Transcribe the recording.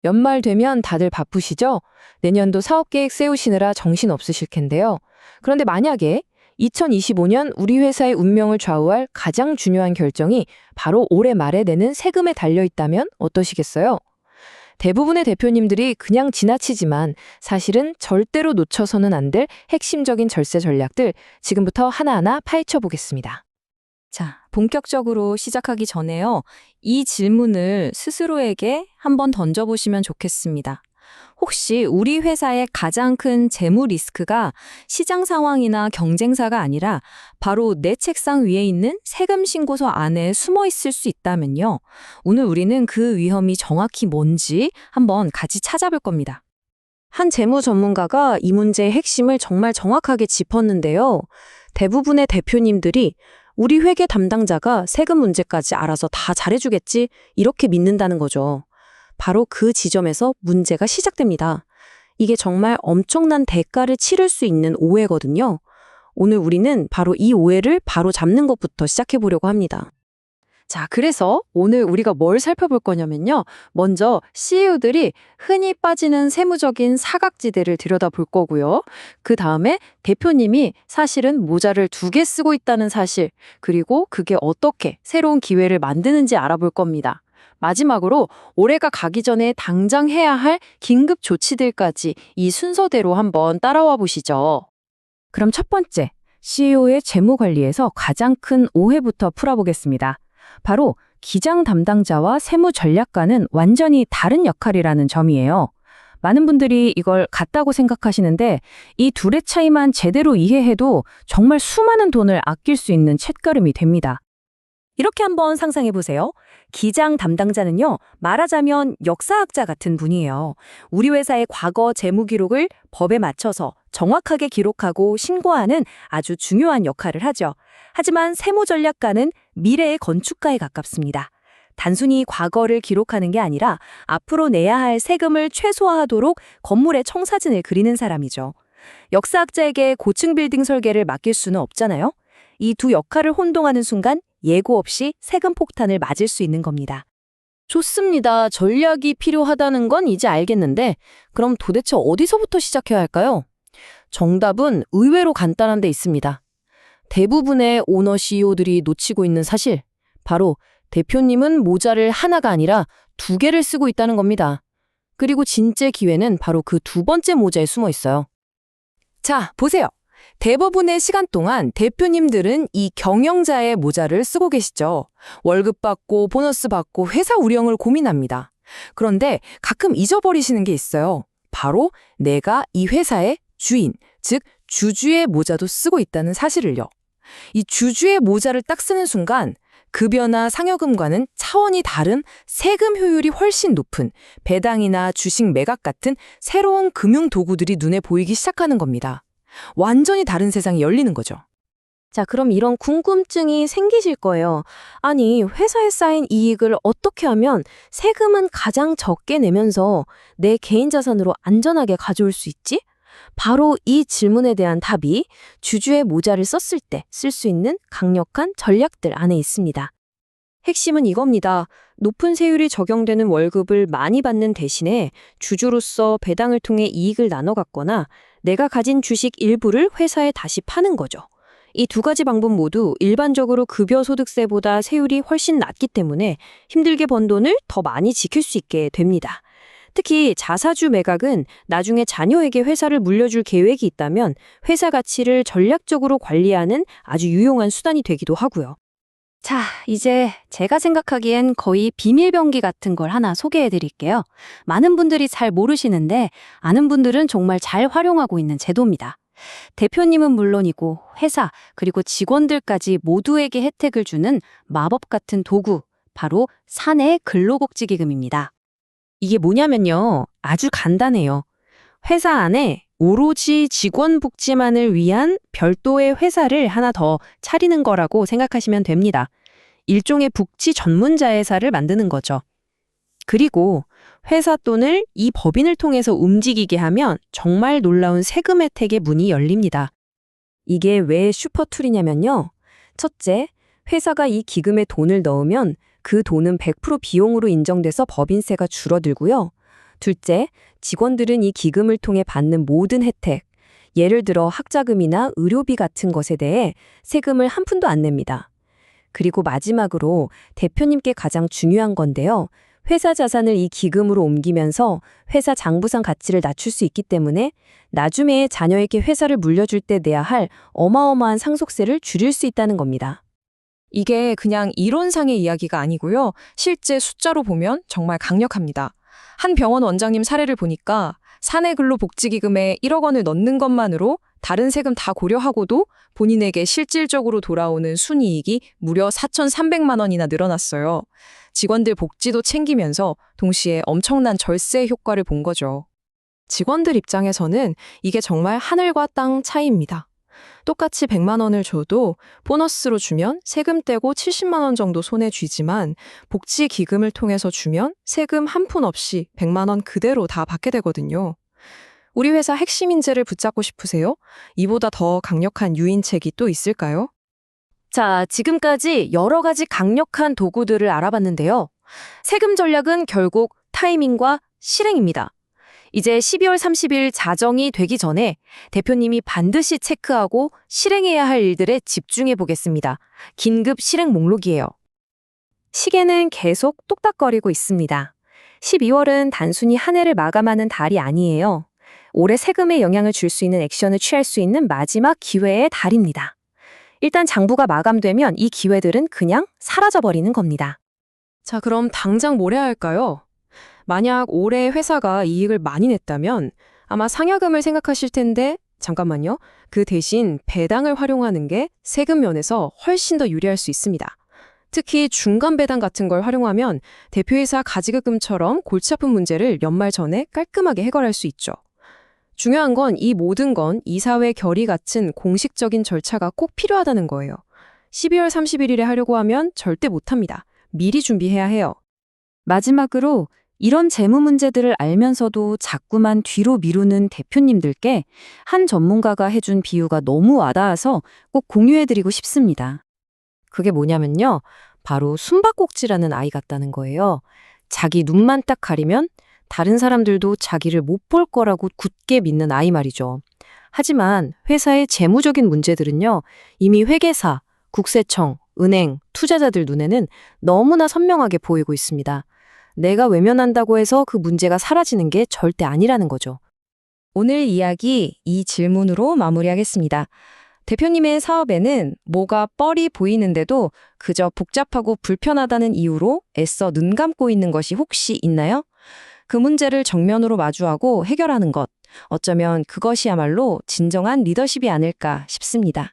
연말 되면 다들 바쁘시죠? 내년도 사업 계획 세우시느라 정신 없으실 텐데요. 그런데 만약에 2025년 우리 회사의 운명을 좌우할 가장 중요한 결정이 바로 올해 말에 내는 세금에 달려 있다면 어떠시겠어요? 대부분의 대표님들이 그냥 지나치지만 사실은 절대로 놓쳐서는 안 될 핵심적인 절세 전략들 지금부터 하나하나 파헤쳐 보겠습니다. 자, 본격적으로 시작하기 전에요. 이 질문을 스스로에게 한번 던져보시면 좋겠습니다. 혹시 우리 회사의 가장 큰 재무 리스크가 시장 상황이나 경쟁사가 아니라 바로 내 책상 위에 있는 세금 신고서 안에 숨어 있을 수 있다면요. 오늘 우리는 그 위험이 정확히 뭔지 한번 같이 찾아볼 겁니다. 한 재무 전문가가 이 문제의 핵심을 정말 정확하게 짚었는데요. 대부분의 대표님들이 우리 회계 담당자가 세금 문제까지 알아서 다 잘해주겠지 이렇게 믿는다는 거죠. 바로 그 지점에서 문제가 시작됩니다. 이게 정말 엄청난 대가를 치를 수 있는 오해거든요. 오늘 우리는 바로 이 오해를 바로 잡는 것부터 시작해 보려고 합니다. 자, 그래서 오늘 우리가 뭘 살펴볼 거냐면요. 먼저 CEO들이 흔히 빠지는 세무적인 사각지대를 들여다볼 거고요. 그 다음에 대표님이 사실은 모자를 2개 쓰고 있다는 사실, 그리고 그게 어떻게 새로운 기회를 만드는지 알아볼 겁니다. 마지막으로 올해가 가기 전에 당장 해야 할 긴급 조치들까지 이 순서대로 한번 따라와 보시죠. 그럼 첫 번째, CEO의 재무 관리에서 가장 큰 오해부터 풀어보겠습니다. 바로 기장 담당자와 세무 전략가는 완전히 다른 역할이라는 점이에요. 많은 분들이 이걸 같다고 생각하시는데 이 둘의 차이만 제대로 이해해도 정말 수많은 돈을 아낄 수 있는 챗가름이 됩니다. 이렇게 한번 상상해 보세요. 기장 담당자는요, 말하자면 역사학자 같은 분이에요. 우리 회사의 과거 재무 기록을 법에 맞춰서 정확하게 기록하고 신고하는 아주 중요한 역할을 하죠. 하지만 세무 전략가는 미래의 건축가에 가깝습니다. 단순히 과거를 기록하는 게 아니라 앞으로 내야 할 세금을 최소화하도록 건물의 청사진을 그리는 사람이죠. 역사학자에게 고층 빌딩 설계를 맡길 수는 없잖아요. 이 두 역할을 혼동하는 순간 예고 없이 세금 폭탄을 맞을 수 있는 겁니다. 좋습니다. 전략이 필요하다는 건 이제 알겠는데 그럼 도대체 어디서부터 시작해야 할까요? 정답은 의외로 간단한 데 있습니다. 대부분의 오너 CEO들이 놓치고 있는 사실, 바로 대표님은 모자를 하나가 아니라 2개를 쓰고 있다는 겁니다. 그리고 진짜 기회는 바로 그 두 번째 모자에 숨어 있어요. 자, 보세요. 대부분의 시간 동안 대표님들은 이 경영자의 모자를 쓰고 계시죠. 월급 받고 보너스 받고 회사 운영을 고민합니다. 그런데 가끔 잊어버리시는 게 있어요. 바로 내가 이 회사의 주인, 즉 주주의 모자도 쓰고 있다는 사실을요. 이 주주의 모자를 딱 쓰는 순간 급여나 상여금과는 차원이 다른 세금 효율이 훨씬 높은 배당이나 주식 매각 같은 새로운 금융 도구들이 눈에 보이기 시작하는 겁니다. 완전히 다른 세상이 열리는 거죠. 자, 그럼 이런 궁금증이 생기실 거예요. 아니, 회사에 쌓인 이익을 어떻게 하면 세금은 가장 적게 내면서 내 개인 자산으로 안전하게 가져올 수 있지? 바로 이 질문에 대한 답이 주주의 모자를 썼을 때 쓸 수 있는 강력한 전략들 안에 있습니다. 핵심은 이겁니다. 높은 세율이 적용되는 월급을 많이 받는 대신에 주주로서 배당을 통해 이익을 나눠 갖거나 내가 가진 주식 일부를 회사에 다시 파는 거죠. 이 두 가지 방법 모두 일반적으로 급여 소득세보다 세율이 훨씬 낮기 때문에 힘들게 번 돈을 더 많이 지킬 수 있게 됩니다. 특히 자사주 매각은 나중에 자녀에게 회사를 물려줄 계획이 있다면 회사 가치를 전략적으로 관리하는 아주 유용한 수단이 되기도 하고요. 자, 이제 제가 생각하기엔 거의 비밀병기 같은 걸 하나 소개해 드릴게요. 많은 분들이 잘 모르시는데 아는 분들은 정말 잘 활용하고 있는 제도입니다. 대표님은 물론이고 회사 그리고 직원들까지 모두에게 혜택을 주는 마법 같은 도구, 바로 사내 근로복지기금입니다. 이게 뭐냐면요, 아주 간단해요. 회사 안에 오로지 직원 복지만을 위한 별도의 회사를 하나 더 차리는 거라고 생각하시면 됩니다. 일종의 복지 전문자회사를 만드는 거죠. 그리고 회사 돈을 이 법인을 통해서 움직이게 하면 정말 놀라운 세금 혜택의 문이 열립니다. 이게 왜 슈퍼툴이냐면요. 첫째, 회사가 이 기금에 돈을 넣으면 그 돈은 100% 비용으로 인정돼서 법인세가 줄어들고요. 둘째, 직원들은 이 기금을 통해 받는 모든 혜택, 예를 들어 학자금이나 의료비 같은 것에 대해 세금을 한 푼도 안 냅니다. 그리고 마지막으로 대표님께 가장 중요한 건데요. 회사 자산을 이 기금으로 옮기면서 회사 장부상 가치를 낮출 수 있기 때문에 나중에 자녀에게 회사를 물려줄 때 내야 할 어마어마한 상속세를 줄일 수 있다는 겁니다. 이게 그냥 이론상의 이야기가 아니고요. 실제 숫자로 보면 정말 강력합니다. 한 병원 원장님 사례를 보니까 사내 근로복지기금에 1억 원을 넣는 것만으로 다른 세금 다 고려하고도 본인에게 실질적으로 돌아오는 순이익이 무려 4,300만 원이나 늘어났어요. 직원들 복지도 챙기면서 동시에 엄청난 절세 효과를 본 거죠. 직원들 입장에서는 이게 정말 하늘과 땅 차이입니다. 똑같이 100만 원을 줘도 보너스로 주면 세금 떼고 70만 원 정도 손에 쥐지만 복지 기금을 통해서 주면 세금 한 푼 없이 100만 원 그대로 다 받게 되거든요. 우리 회사 핵심 인재를 붙잡고 싶으세요? 이보다 더 강력한 유인책이 또 있을까요? 자, 지금까지 여러 가지 강력한 도구들을 알아봤는데요. 세금 전략은 결국 타이밍과 실행입니다. 이제 12월 30일 자정이 되기 전에 대표님이 반드시 체크하고 실행해야 할 일들에 집중해 보겠습니다. 긴급 실행 목록이에요. 시계는 계속 똑딱거리고 있습니다. 12월은 단순히 한 해를 마감하는 달이 아니에요. 올해 세금에 영향을 줄 수 있는 액션을 취할 수 있는 마지막 기회의 달입니다. 일단 장부가 마감되면 이 기회들은 그냥 사라져버리는 겁니다. 자, 그럼 당장 뭘 해야 할까요? 만약 올해 회사가 이익을 많이 냈다면 아마 상여금을 생각하실 텐데 잠깐만요. 그 대신 배당을 활용하는 게 세금 면에서 훨씬 더 유리할 수 있습니다. 특히 중간 배당 같은 걸 활용하면 대표이사 가지급금처럼 골치 아픈 문제를 연말 전에 깔끔하게 해결할 수 있죠. 중요한 건 이 모든 건 이사회 결의 같은 공식적인 절차가 꼭 필요하다는 거예요. 12월 31일에 하려고 하면 절대 못합니다. 미리 준비해야 해요. 마지막으로 이런 재무 문제들을 알면서도 자꾸만 뒤로 미루는 대표님들께 한 전문가가 해준 비유가 너무 와닿아서 꼭 공유해드리고 싶습니다. 그게 뭐냐면요. 바로 숨바꼭질하는 아이 같다는 거예요. 자기 눈만 딱 가리면 다른 사람들도 자기를 못 볼 거라고 굳게 믿는 아이 말이죠. 하지만 회사의 재무적인 문제들은요. 이미 회계사, 국세청, 은행, 투자자들 눈에는 너무나 선명하게 보이고 있습니다. 내가 외면한다고 해서 그 문제가 사라지는 게 절대 아니라는 거죠. 오늘 이야기 이 질문으로 마무리하겠습니다. 대표님의 사업에는 뭐가 뻘이 보이는데도 그저 복잡하고 불편하다는 이유로 애써 눈 감고 있는 것이 혹시 있나요? 그 문제를 정면으로 마주하고 해결하는 것, 어쩌면 그것이야말로 진정한 리더십이 아닐까 싶습니다.